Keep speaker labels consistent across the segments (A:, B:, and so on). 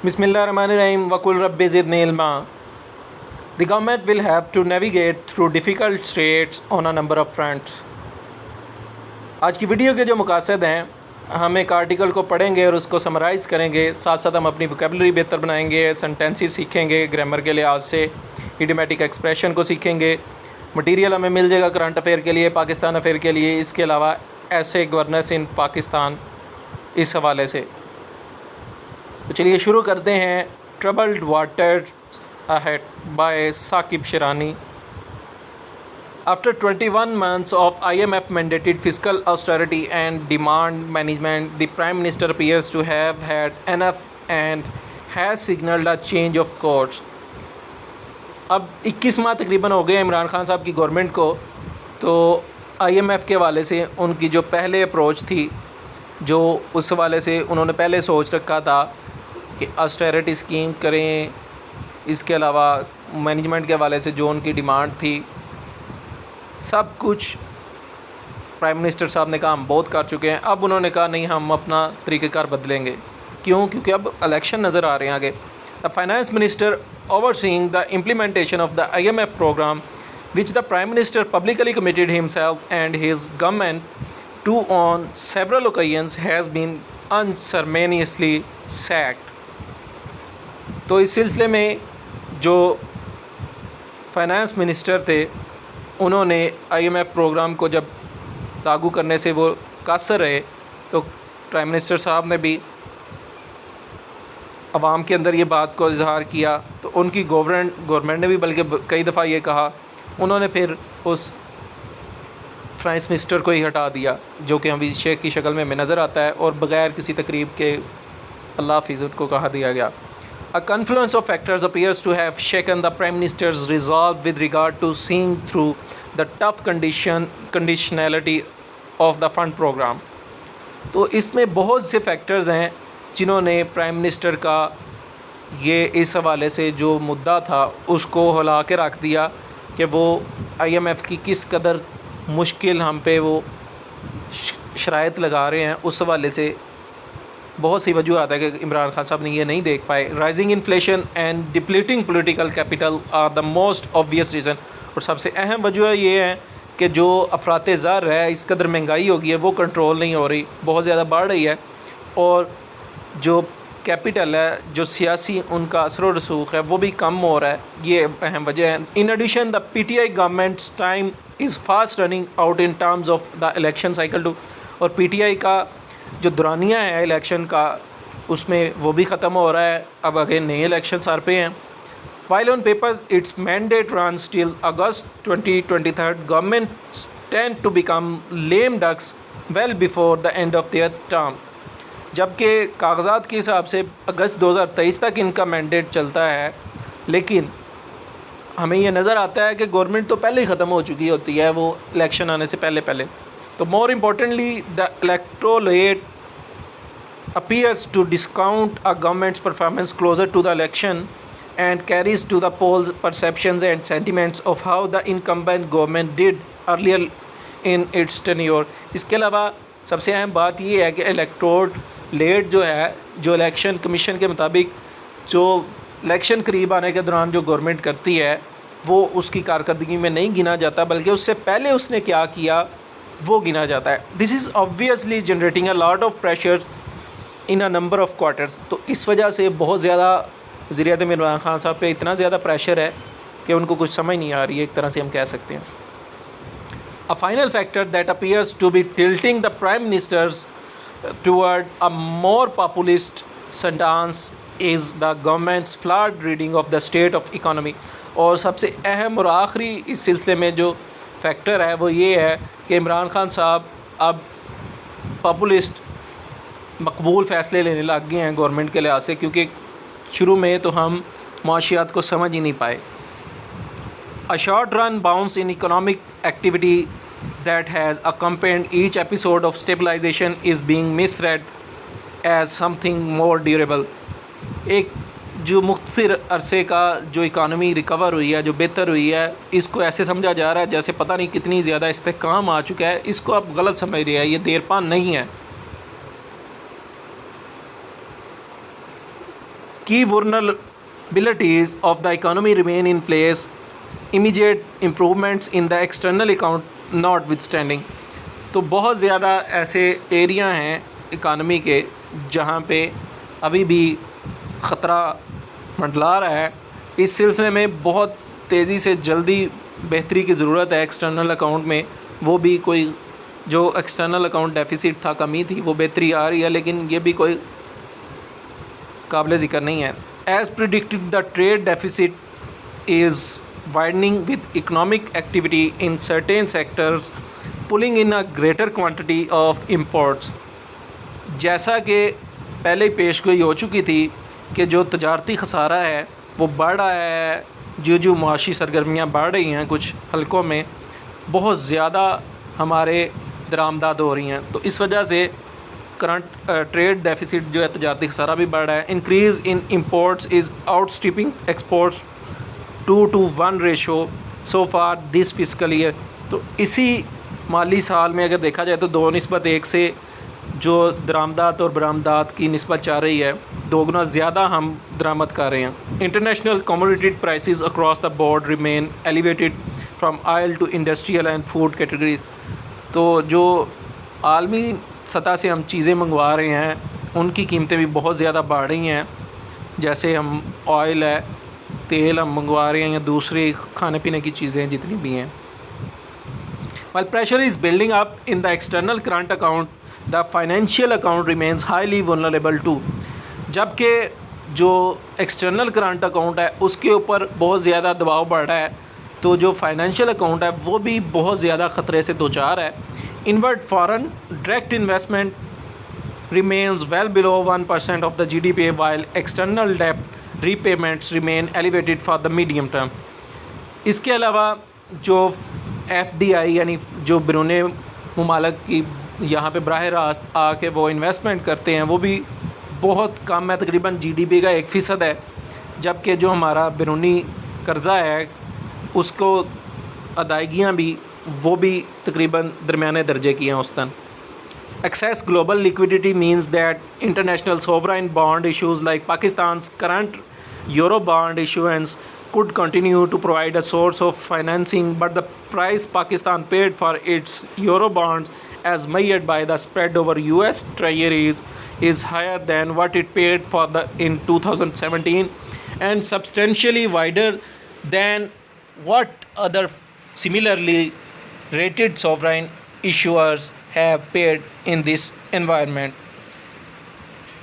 A: Bismillahirrahmanirrahim. Wakul Rabbi zidni ilma. The government will have to navigate through difficult straits on a number of fronts. آج کی video کے جو مقاصد ہیں، ہم ایک آرٹیکل کو پڑھیں گے اور اس کو سمرائز کریں گے، ساتھ ساتھ ہم اپنی ووکیبلری بہتر بنائیں گے، سینٹینسز سیکھیں گے، گرامر کے لحاظ سے ایڈیمیٹک ایکسپریشن کو سیکھیں گے، مٹیریل ہمیں مل جائے گا کرنٹ افیئر کے لیے، پاکستان افیئر کے لیے، اس کے علاوہ ایسے گورننس ان پاکستان اس حوالے سے۔ تو چلیے شروع کرتے ہیں۔ Troubled waters ahead by Saqib Sherani. After 21 months of IMF mandated fiscal austerity and demand management, the Prime Minister appears to have had enough and has signaled a change of course. اب 21 ماہ تقریباً ہو گئے عمران خان صاحب کی گورنمنٹ کو، تو IMF کے حوالے سے ان کی جو پہلے اپروچ تھی، جو اس حوالے سے انہوں نے پہلے سوچ رکھا تھا کہ آسٹیرٹی اسکیم کریں، اس کے علاوہ مینجمنٹ کے حوالے سے جو ان کی ڈیمانڈ تھی، سب کچھ پرائم منسٹر صاحب نے کہا ہم بہت کر چکے ہیں۔ اب انہوں نے کہا نہیں، ہم اپنا طریقہ کار بدلیں گے۔ کیونکہ اب الیکشن نظر آ رہے ہیں آگے۔ The finance minister overseeing the implementation of the IMF programme which the prime minister publicly committed himself and his government to on several occasions has been unceremoniously sacked. تو اس سلسلے میں جو فائنانس منسٹر تھے، انہوں نے IMF programme کو جب لاگو کرنے سے وہ قاصر رہے، تو پرائم منسٹر صاحب نے بھی عوام کے اندر یہ بات کو اظہار کیا، تو ان کی گورنمنٹ نے بھی بلکہ کئی دفعہ یہ کہا، انہوں نے پھر اس فائنانس منسٹر کو ہی ہٹا دیا، جو کہ حفیظ شیخ کی شکل میں ہمیں نظر آتا ہے، اور بغیر کسی تقریب کے اللہ حافظ ان کو کہا دیا گیا۔ A confluence of factors appears to have shaken the Prime Minister's resolve with regard to seeing through the tough conditionality of the fund program. تو اس میں بہت سے فیکٹرز ہیں جنہوں نے پرائم منسٹر کا یہ اس حوالے سے جو مدعا تھا اس کو ہلا کے رکھ دیا کہ وہ IMF کی کس قدر مشکل ہم پہ وہ شرائط لگا رہے ہیں، اس حوالے سے بہت سی وجوہات ہے کہ عمران خان صاحب نے یہ نہیں دیکھ پائے۔ Rising inflation and depleting political capital are the most obvious reason. اور سب سے اہم وجہ یہ ہے کہ جو افراط زر ہے، اس قدر مہنگائی ہو گئی ہے، وہ کنٹرول نہیں ہو رہی، بہت زیادہ بڑھ رہی ہے، اور جو کیپٹل ہے، جو سیاسی ان کا اثر و رسوخ ہے، وہ بھی کم ہو رہا ہے۔ یہ اہم وجہ ہے۔ In addition the PTI governments time is fast running out in terms of the election cycle too. اور PTI کا جو دورانیہ ہے الیکشن کا، اس میں وہ بھی ختم ہو رہا ہے، اب آگے نئے الیکشن سر پہ ہیں۔ While on paper its mandate runs till August 2023, governments tend to become lame ducks well before the end of their term. جبکہ کاغذات کے حساب سے اگست 2023 تک ان کا مینڈیٹ چلتا ہے، لیکن ہمیں یہ نظر آتا ہے کہ گورنمنٹ تو پہلے ہی ختم ہو چکی ہوتی ہے، وہ الیکشن آنے سے پہلے۔ تو more importantly, the electorate appears to discount a government's performance closer to the election and carries to the polls perceptions and sentiments of how the incumbent government did earlier in its tenure. اس کے علاوہ سب سے اہم بات یہ ہے کہ electorate جو ہے، جو الیکشن کمیشن کے مطابق جو الیکشن قریب آنے کے دوران جو گورنمنٹ کرتی ہے، وہ اس کی کارکردگی میں نہیں گنا جاتا، بلکہ اس سے پہلے اس نے کیا کیا وہ گنا جاتا ہے۔ دس از obviously generating a lot of pressures in a number of quarters. تو اس وجہ سے بہت زیادہ وزیر اعظم عمران خان صاحب پہ اتنا زیادہ پریشر ہے کہ ان کو کچھ سمجھ نہیں آ رہی ہے، ایک طرح سے ہم کہہ سکتے ہیں۔ A final factor that appears to be tilting the prime ministers toward a more populist stance is the government's flawed reading of the state of economy. اور سب سے اہم اور آخری اس سلسلے میں جو فیکٹر ہے وہ یہ ہے کہ عمران خان صاحب اب پاپولسٹ مقبول فیصلے لینے لگ گئے ہیں گورنمنٹ کے لحاظ سے، کیونکہ شروع میں تو ہم معاشیات کو سمجھ ہی نہیں پائے۔ A short run bounce in economic activity that has accompanied each episode of stabilization is being misread as something more durable. ایک جو مختصر عرصے کا جو اکانومی ریکور ہوئی ہے، جو بہتر ہوئی ہے، اس کو ایسے سمجھا جا رہا ہے جیسے پتہ نہیں کتنی زیادہ استحکام آ چکا ہے۔ اس کو آپ غلط سمجھ رہے ہیں، یہ دیرپا نہیں ہے۔ Key vulnerabilities of the economy remain in place, immediate improvements in the external account notwithstanding. تو بہت زیادہ ایسے ایریا ہیں اکانومی کے جہاں پہ ابھی بھی خطرہ منڈلا رہا ہے. اس سلسلے میں بہت تیزی سے جلدی بہتری کی ضرورت ہے ایکسٹرنل اکاؤنٹ میں. وہ بھی کوئی جو ایکسٹرنل اکاؤنٹ ڈیفیسٹ تھا, کمی تھی, وہ بہتری آ رہی ہے, لیکن یہ بھی کوئی قابل ذکر نہیں ہے. As predicted the trade deficit is widening with economic activity in certain sectors pulling in a greater quantity of imports. جیسا کہ پہلے پیش گوئی ہو چکی تھی کہ جو تجارتی خسارہ ہے وہ بڑھ رہا ہے, جو معاشی سرگرمیاں بڑھ رہی ہیں کچھ حلقوں میں, بہت زیادہ ہمارے درآمدات ہو رہی ہیں, تو اس وجہ سے کرنٹ ٹریڈ ڈیفیسٹ جو ہے تجارتی خسارہ بھی بڑھ رہا ہے. Increase in imports is outstripping exports 2:1 ratio so far this fiscal year. تو اسی مالی سال میں اگر دیکھا جائے تو 2:1 سے جو درآمدات اور برآمدات کی نسبت چاہ رہی ہے, 2 گنا زیادہ ہم درآمد کر رہے ہیں. International commodity prices across the board remain elevated from oil to industrial and food categories. تو جو عالمی سطح سے ہم چیزیں منگوا رہے ہیں ان کی قیمتیں بھی بہت زیادہ بڑھ رہی ہیں. جیسے ہم آئل ہے, تیل ہم منگوا رہے ہیں, یا دوسری کھانے پینے کی چیزیں جتنی بھی ہیں. While pressure is building up in the external current account, the financial account remains highly vulnerable too. جبکہ جو ایکسٹرنل کرنٹ اکاؤنٹ ہے اس کے اوپر بہت زیادہ دباؤ بڑھ رہا ہے, تو جو فائنینشیل اکاؤنٹ ہے وہ بھی بہت زیادہ خطرے سے دوچار ہے. Inward foreign direct investment remains well below 1% of the GDP, while external debt repayments remain elevated for the medium term. اس کے علاوہ جو FDI یعنی جو بیرون ممالک کی یہاں پہ براہ راست آ کے وہ انویسٹمنٹ کرتے ہیں وہ بھی بہت کم ہے, تقریباً GDP کا 1% ہے. جبکہ جو ہمارا بیرونی قرضہ ہے اس کو ادائیگیاں بھی وہ بھی تقریباً درمیانے درجے کی ہیں اوسطاً. Excess global liquidity means that international sovereign bond issues like Pakistan's current Euro bond issuance could continue to provide a source of financing, but the price Pakistan paid for its Euro bonds as measured by the spread over US treasuries is higher than what it paid for in 2017 and substantially wider than what other similarly rated sovereign issuers have paid in this environment.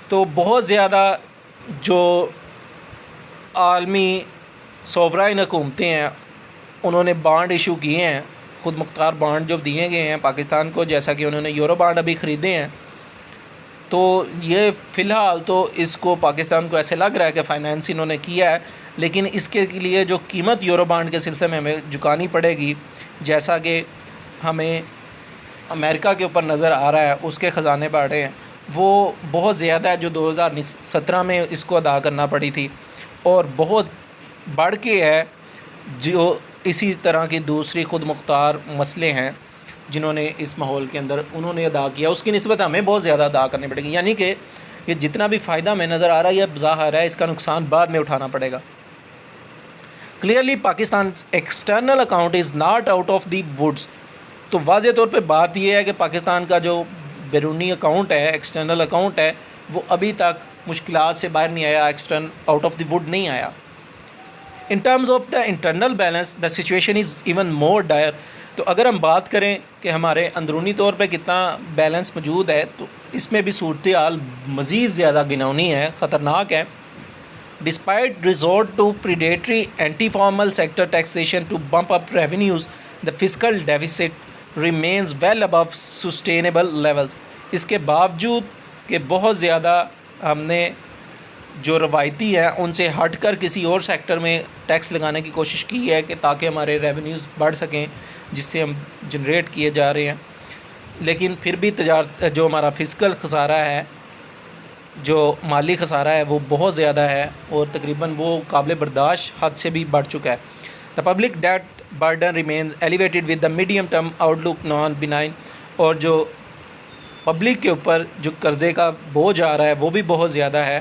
A: تو بہت زیادہ جو عالمی سوورائن حکومتیں ہیں انہوں نے bond issue کیے ہیں, خود مختار بانڈ جو دیے گئے ہیں پاکستان کو, جیسا کہ انہوں نے یورو بانڈ ابھی خریدے ہیں. تو یہ فی الحال تو اس کو پاکستان کو ایسے لگ رہا ہے کہ فائنینس انہوں نے کیا ہے, لیکن اس کے لیے جو قیمت یورو بانڈ کے سلسلے میں ہمیں جھکانی پڑے گی, جیسا کہ ہمیں امریکہ کے اوپر نظر آ رہا ہے اس کے خزانے بڑھ رہے ہیں, وہ بہت زیادہ ہے جو 2017 میں اس کو ادا کرنا پڑی تھی, اور بہت بڑھ کے ہے جو اسی طرح کی دوسری خود مختار مسئلے ہیں جنہوں نے اس ماحول کے اندر انہوں نے ادا کیا, اس کی نسبت ہمیں بہت زیادہ ادا کرنی پڑے گی. یعنی کہ یہ جتنا بھی فائدہ ہمیں نظر آ رہا ہے یہ ظاہر ہے اس کا نقصان بعد میں اٹھانا پڑے گا. Clearly Pakistan external account is not out of the woods. تو واضح طور پہ بات یہ ہے کہ پاکستان کا جو بیرونی اکاؤنٹ ہے, ایکسٹرنل اکاؤنٹ ہے, وہ ابھی تک مشکلات سے باہر نہیں آیا, آؤٹ آف دی ووڈ نہیں آیا. In terms of the internal balance the situation is even more dire. تو اگر ہم بات کریں کہ ہمارے اندرونی طور پہ کتنا بیلنس موجود ہے, تو اس میں بھی صورتحال مزید زیادہ گھناؤنی ہے, خطرناک ہے. Despite resort to predatory anti formal sector taxation to bump up revenues, the fiscal deficit remains well above sustainable levels. اس کے باوجود کہ بہت زیادہ ہم نے جو روایتی ہیں ان سے ہٹ کر کسی اور سیکٹر میں ٹیکس لگانے کی کوشش کی ہے کہ تاکہ ہمارے ریونیوز بڑھ سکیں جس سے ہم جنریٹ کیے جا رہے ہیں, لیکن پھر بھی جو ہمارا فزیکل خسارہ ہے, جو مالی خسارہ ہے وہ بہت زیادہ ہے, اور تقریباً وہ قابل برداشت حد سے بھی بڑھ چکا ہے. The public debt burden remains elevated with the medium term outlook non benign. اور جو پبلک کے اوپر جو قرضے کا بوجھ آ رہا ہے وہ بھی بہت زیادہ ہے,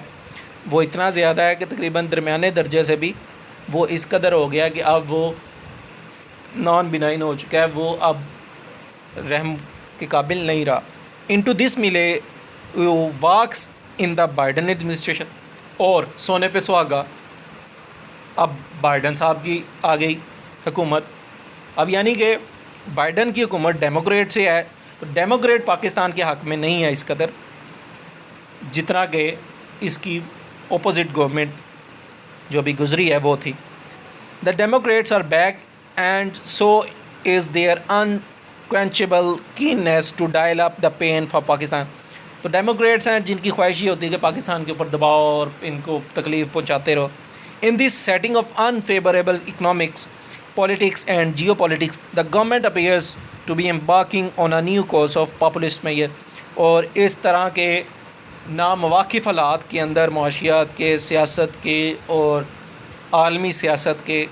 A: وہ اتنا زیادہ ہے کہ تقریباً درمیانے درجے سے بھی وہ اس قدر ہو گیا کہ اب وہ نان بینائن ہو چکا ہے، وہ اب رحم کے قابل نہیں رہا. انٹو دس ملے واکس ان دا بائیڈن ایڈمنسٹریشن، اور سونے پہ سہاگا اب بائیڈن صاحب کی آ گئی حکومت. اب یعنی کہ بائیڈن کی حکومت ڈیموکریٹ سے ہے، تو ڈیموکریٹ پاکستان کے حق میں نہیں ہے اس قدر جتنا کہ اس کی اپوزٹ گورنمنٹ جو بھی گزری ہے وہ تھی. The democrats are back and so is their unquenchable keenness to dial up the pain for Pakistan. تو ڈیموکریٹس ہیں جن کی خواہش یہ ہوتی ہے کہ پاکستان کے اوپر دباؤ اور ان کو تکلیف پہنچاتے رہو. In this setting of unfavorable economics, politics and geopolitics, the government appears to be embarking on a new course of populist measure. اور اس طرح کے نامواقف حالات کے اندر معاشیات کے، سیاست کے اور عالمی سیاست کے،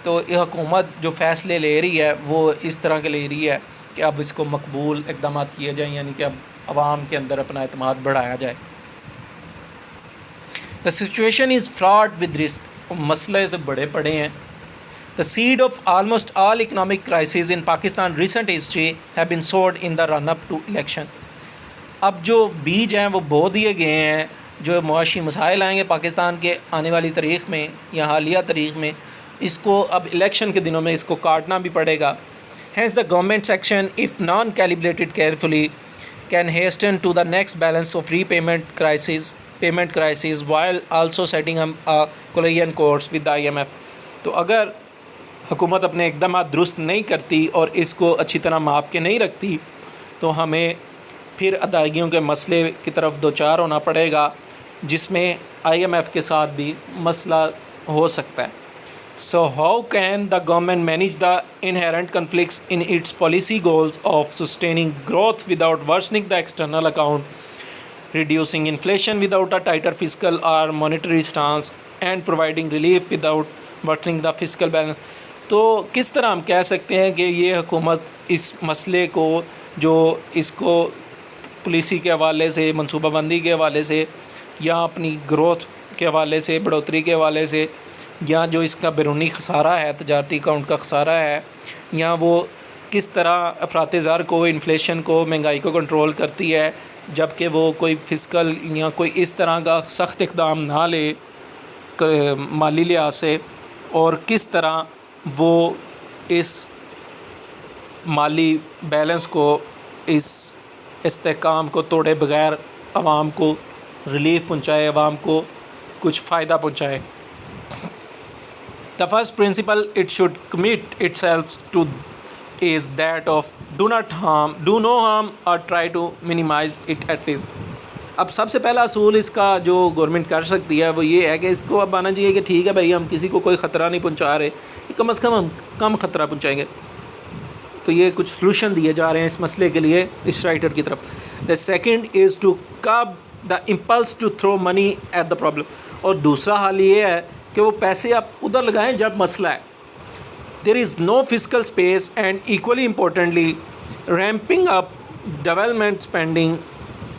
A: تو یہ حکومت جو فیصلے لے رہی ہے وہ اس طرح کے لے رہی ہے کہ اب اس کو مقبول اقدامات کیے جائیں، یعنی کہ اب عوام کے اندر اپنا اعتماد بڑھایا جائے. دا situation is fraught with risk. مسئلے تو بڑے پڑے ہیں. The seed of almost all economic crises in Pakistan recent history have been sowed in the run-up to election. اب جو بیج ہیں وہ بو دیے گئے ہیں جو معاشی مسائل آئیں گے پاکستان کے آنے والی تاریخ میں یا حالیہ تاریخ میں، اس کو اب الیکشن کے دنوں میں اس کو کاٹنا بھی پڑے گا. Hence the government's action, if non-calibrated carefully, can hasten to the next balance of payment crisis while also setting up a collision course with the IMF. تو اگر حکومت اپنے اقدامات درست نہیں کرتی اور اس کو اچھی طرح ماپ کے نہیں رکھتی تو ہمیں پھر ادائیگیوں کے مسئلے کی طرف دوچار ہونا پڑے گا، جس میں IMF کے ساتھ بھی مسئلہ ہو سکتا ہے. So how can the government manage the inherent conflicts in its policy goals of sustaining growth without worsening the external account, reducing inflation without a tighter fiscal or monetary stance, and providing relief without worsening the fiscal balance? تو کس طرح ہم کہہ سکتے ہیں کہ یہ حکومت اس مسئلے کو جو اس کو پالیسی کے حوالے سے، منصوبہ بندی کے حوالے سے، یا اپنی گروتھ کے حوالے سے، بڑھوتری کے حوالے سے، یا جو اس کا بیرونی خسارہ ہے، تجارتی اکاؤنٹ کا خسارہ ہے، یا وہ کس طرح افراط زر کو، انفلیشن کو، مہنگائی کو کنٹرول کرتی ہے جب کہ وہ کوئی فسکل یا کوئی اس طرح کا سخت اقدام نہ لے مالی لحاظ سے، اور کس طرح وہ اس مالی بیلنس کو، اس استحکام کو توڑے بغیر عوام کو ریلیف پہنچائے، عوام کو کچھ فائدہ پہنچائے. The first principle it should commit itself to is that of do no harm or try to minimize it at least. اب سب سے پہلا اصول اس کا جو گورنمنٹ کر سکتی ہے وہ یہ ہے کہ اس کو اب آنا چاہیے کہ ٹھیک ہے بھائی، ہم کسی کو کوئی خطرہ نہیں پہنچا رہے، کم از کم ہم کم خطرہ پہنچائیں گے. تو یہ کچھ سلوشن دیے جا رہے ہیں اس مسئلے کے لیے اس رائٹر کی طرف. The second is to curb the impulse to throw money at the problem. اور دوسرا حال یہ ہے کہ وہ پیسے آپ ادھر لگائیں جب مسئلہ ہے. There is no fiscal space and equally importantly ramping up development spending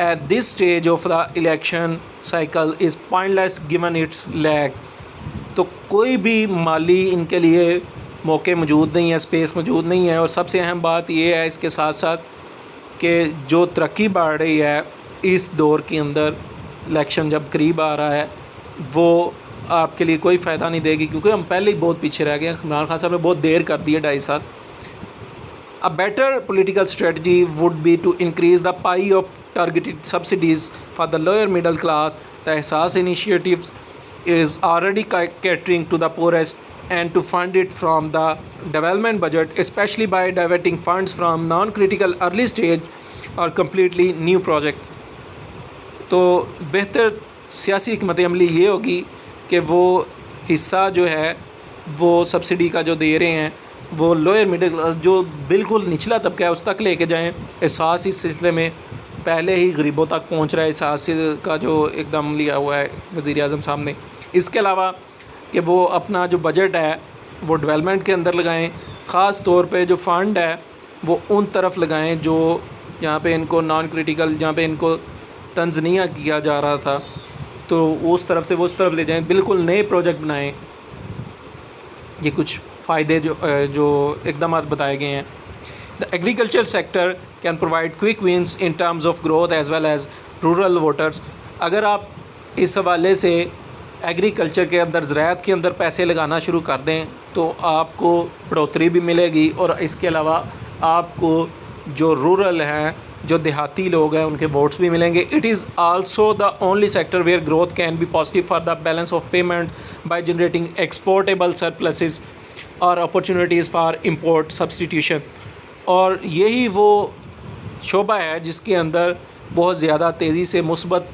A: at this stage of the election cycle is pointless given its lag. تو کوئی بھی مالی ان کے لیے موقع موجود نہیں ہے، اسپیس موجود نہیں ہے. اور سب سے اہم بات یہ ہے اس کے ساتھ ساتھ کہ جو ترقی بڑھ رہی ہے اس دور کے اندر، الیکشن جب قریب آ رہا ہے، وہ آپ کے لیے کوئی فائدہ نہیں دے گی، کیونکہ ہم پہلے ہی بہت پیچھے رہ گئے ہیں. عمران خان صاحب نے بہت دیر کر دی ہے، 2.5 سال. A better political strategy would be to increase the pie of targeted subsidies for the lower middle class. The Ehsaas initiative is already catering to the poorest, and to fund it from the development budget, especially by diverting funds from non-critical early stage or completely new project. تو بہتر سیاسی حکمت عملی یہ ہوگی کہ وہ حصہ جو ہے وہ سبسڈی کا جو دے رہے ہیں وہ لوئر مڈل جو بالکل نچلا طبقہ ہے اس تک لے کے جائیں. احساس اس سلسلے میں پہلے ہی غریبوں تک پہنچ رہا ہے، احساس کا جو اقدام لیا ہوا ہے وزیر اعظم صاحب نے. اس کے علاوہ کہ وہ اپنا جو بجٹ ہے وہ ڈیولپمنٹ کے اندر لگائیں، خاص طور پہ جو فنڈ ہے وہ ان طرف لگائیں جو جہاں پہ ان کو نان کریٹیکل، جہاں پہ ان کو تنزنیہ کیا جا رہا تھا تو اس طرف سے وہ اس طرف لے جائیں, بالکل نئے پروجیکٹ بنائیں. یہ کچھ فائدے جو اقدامات بتائے گئے ہیں. The agriculture sector can provide quick wins in terms of growth as well as rural voters. اگر آپ اس حوالے سے ایگریکلچر کے اندر, زراعت کے اندر پیسے لگانا شروع کر دیں تو آپ کو بڑھوتری بھی ملے گی, اور اس کے علاوہ آپ کو جو رورل ہیں, جو دیہاتی لوگ ہیں, ان کے ووٹس بھی ملیں گے. It is also the only sector where growth can be positive for the balance of payment by generating exportable surpluses or opportunities for import substitution. اور یہی وہ شعبہ ہے جس کے اندر بہت زیادہ تیزی سے مثبت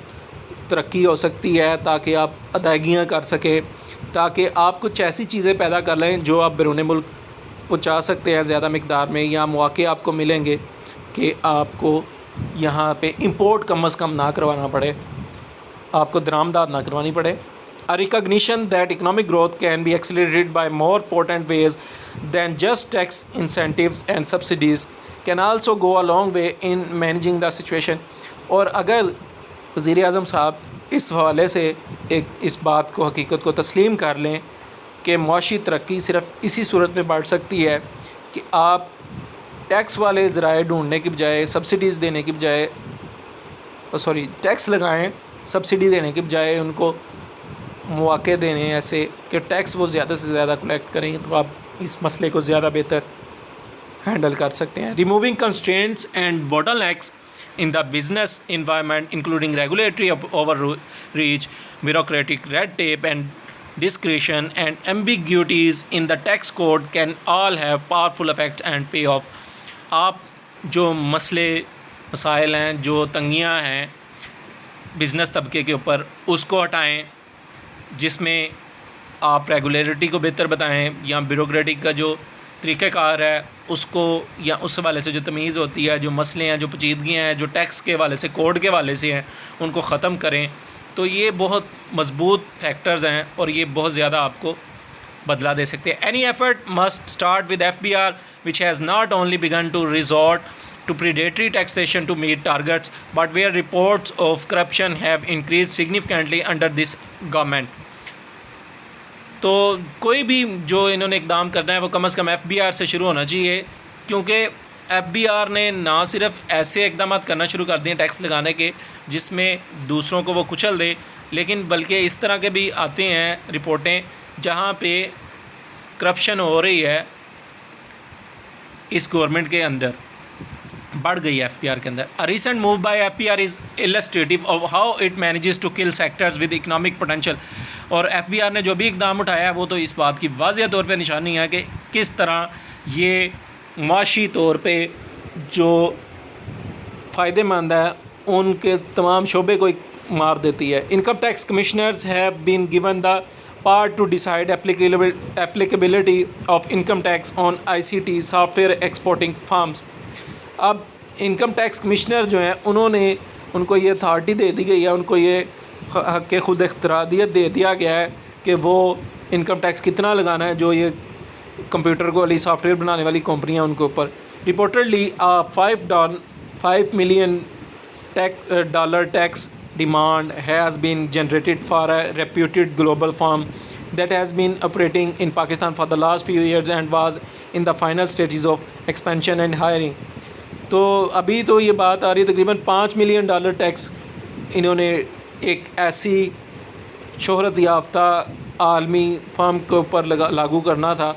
A: ترقی ہو سکتی ہے, تاکہ آپ ادائیگیاں کر سکیں, تاکہ آپ کچھ ایسی چیزیں پیدا کر لیں جو آپ بیرون ملک پہنچا سکتے ہیں زیادہ مقدار میں, یا مواقع آپ کو ملیں گے کہ آپ کو یہاں پہ امپورٹ کم از کم نہ کروانا پڑے, آپ کو درآمدات نہ کروانی پڑے. A recognition that economic growth can be accelerated by more potent ways than just tax incentives and subsidies can also go a long way in managing the situation. اور اگر وزیر اعظم صاحب اس حوالے سے اس بات کو, حقیقت کو تسلیم کر لیں کہ معاشی ترقی صرف اسی صورت میں بڑھ سکتی ہے کہ آپ ٹیکس والے ذرائع ڈھونڈنے کی بجائے سبسڈیز دینے کی بجائے ٹیکس لگائیں, سبسڈی دینے کی بجائے ان کو مواقع دینے ایسے کہ ٹیکس وہ زیادہ سے زیادہ کلیکٹ کریں, تو آپ اس مسئلے کو زیادہ بہتر ہینڈل کر سکتے ہیں. Removing constraints and bottlenecks in the business environment, including regulatory overreach, bureaucratic red tape, and discretion and ambiguities in the tax code can all have powerful effects and pay off. آپ جو مسائل ہیں, جو تنگیاں ہیں business طبقے کے اوپر, اس کو ہٹائیں, جس میں آپ ریگولیٹری کو بہتر بتائیں, یا بیوروکریٹک کا جو طریقہ کار ہے اس کو, یا اس حوالے سے جو تمیز ہوتی ہے, جو مسئلے ہیں, جو پیچیدگیاں ہیں, جو ٹیکس کے حوالے سے, کوڈ کے حوالے سے ہیں, ان کو ختم کریں. تو یہ بہت مضبوط فیکٹرز ہیں اور یہ بہت زیادہ آپ کو بدلا دے سکتے ہیں. Any effort must start with FBR, which has not only begun to resort to predatory taxation to meet targets, but where reports of corruption have increased significantly under this government. تو کوئی بھی جو انہوں نے اقدام کرنا ہے وہ کم از کم ایف بی آر سے شروع ہونا چاہیے, کیونکہ ایف بی آر نے نہ صرف ایسے اقدامات کرنا شروع کر دیے ٹیکس لگانے کے جس میں دوسروں کو وہ کچل دے, لیکن بلکہ اس طرح کے بھی آتے ہیں رپورٹیں جہاں پہ کرپشن ہو رہی ہے اس گورنمنٹ کے اندر, بڑھ گئی ہے ایف پی آر کے اندر. A recent move by FBR is illustrative of how it manages to kill sectors with economic potential. اور ایف بی آر نے جو بھی اقدام اٹھایا ہے وہ تو اس بات کی واضح طور پہ نشانی ہے کہ کس طرح یہ معاشی طور پہ جو فائدے مند ہے ان کے تمام شعبے کو مار دیتی ہے. Income tax commissioners have been given the power to decide applicability of income tax on I C T software exporting firms. اب انکم ٹیکس کمشنر جو ہیں ان کو یہ اتھارٹی دے دی گئی ہے, ان کو یہ حق خود اختیاریت دے دیا گیا ہے کہ وہ انکم ٹیکس کتنا لگانا ہے جو یہ کمپیوٹر کو والی سافٹ ویئر بنانے والی کمپنیاں ان کے اوپر. رپورٹڈلی $5 million tax demand has been generated for a reputed global firm that has been operating in Pakistan for the last few years and was in the final stages of expansion and hiring. تو ابھی تو یہ بات آ رہی ہے تقریباً $5 million tax انہوں نے ایک ایسی شہرت یافتہ عالمی فرم کے اوپر لاگو کرنا تھا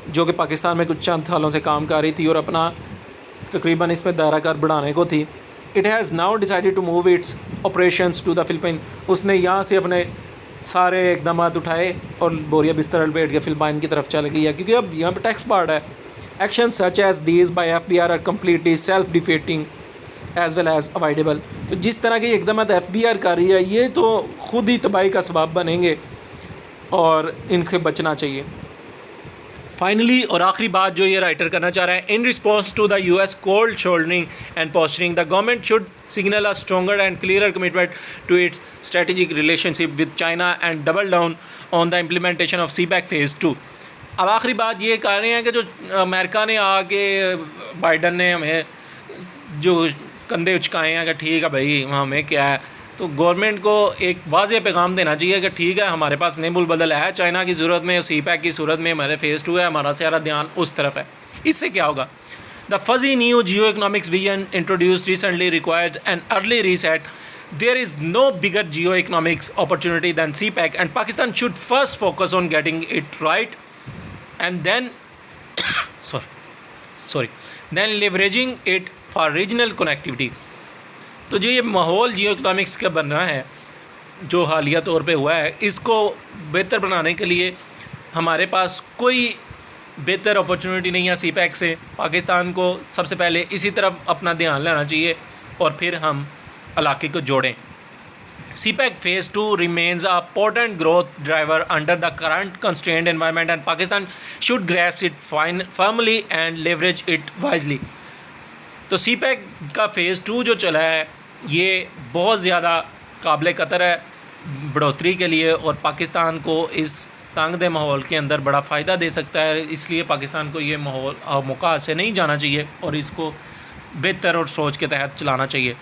A: جو کہ پاکستان میں کچھ چند سالوں سے کام کر رہی تھی اور اپنا تقریباً اس میں دائرہ کار بڑھانے کو تھی. It has now decided to move its operations to the Philippines. اس نے یہاں سے اپنے سارے اقدامات اٹھائے اور بوریا بستر البیٹ کے فلپائن کی طرف چل گئی ہے, کیونکہ اب یہاں پہ ٹیکس بڑھ رہا ہے. Actions such as these by FBR are completely self-defeating as well as avoidable. تو جس طرح کے اقدامات ایف بی آر کر رہی ہے یہ تو خود ہی تباہی کا سبب بنیں گے اور ان سے بچنا چاہیے. فائنلی اور آخری بات جو یہ رائٹر کرنا چاہ رہا ہے, in response to the U S cold shouldering and posturing the government should signal a stronger and clearer commitment to its strategic relationship with China and double down on the implementation of CBAC Phase 2. اب آخری بات یہ کہہ رہے ہیں کہ جو امریکہ نے آ کے بائیڈن نے ہمیں جو کندھے اچکائے ہیں کہ ٹھیک ہے بھائی ہمیں کیا ہے,
B: تو گورنمنٹ کو ایک واضح پیغام دینا چاہیے کہ ٹھیک ہے ہمارے پاس نیم البدل ہے، چائنا کی صورت میں، سی پیک کی صورت میں ہمارے فیز 2 ہے، ہمارا سارا دھیان اس طرف ہے. اس سے کیا ہوگا؟ The fuzzy new geoeconomics vision introduced recently requires an early reset. There is no bigger geo-economics opportunity than CPEC, and Pakistan should first focus on getting it right and then then leveraging it for regional connectivity. تو جو یہ ماحول Jio economics کا بننا ہے جو حالیہ طور پہ ہوا ہے، اس کو بہتر بنانے کے لیے ہمارے پاس کوئی بہتر اپرچونٹی نہیں ہے. سی پیک سے پاکستان کو سب سے پہلے اسی طرف اپنا دھیان لینا چاہیے اور پھر ہم علاقے کو جوڑیں. CPEC phase 2 remains a potent growth driver under the current constrained environment and Pakistan should grasp it firmly and leverage it wisely. تو سی پیک کا فیز 2 جو چلا ہے یہ بہت زیادہ قابل قدر ہے بڑھوتری کے لیے، اور پاکستان کو اس تنگ دہ ماحول کے اندر بڑا فائدہ دے سکتا ہے. اس لیے پاکستان کو یہ ماحول موقع سے نہیں جانا چاہیے اور اس کو بہتر اور سوچ کے تحت چلانا چاہیے.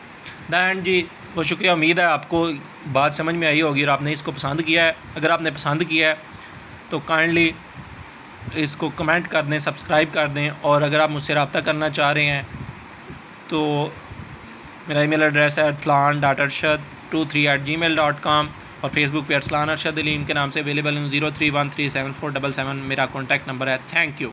B: اینڈ جی بہت شکریہ، امید ہے آپ کو بات سمجھ میں آئی ہوگی اور آپ نے اس کو پسند کیا ہے. اگر آپ نے پسند کیا ہے تو کائنڈلی اس کو کمنٹ کر دیں، سبسکرائب کر دیں، اور اگر آپ مجھ سے رابطہ کرنا چاہ رہے ہیں تو میرا ای میل ایڈریس ہے arsalan.arshad23@gmail.com اور فیس بک پہ ارسلان ارشد علیم کے نام سے اویلیبل ہوں. 03137477 میرا کانٹیکٹ نمبر ہے. Thank you.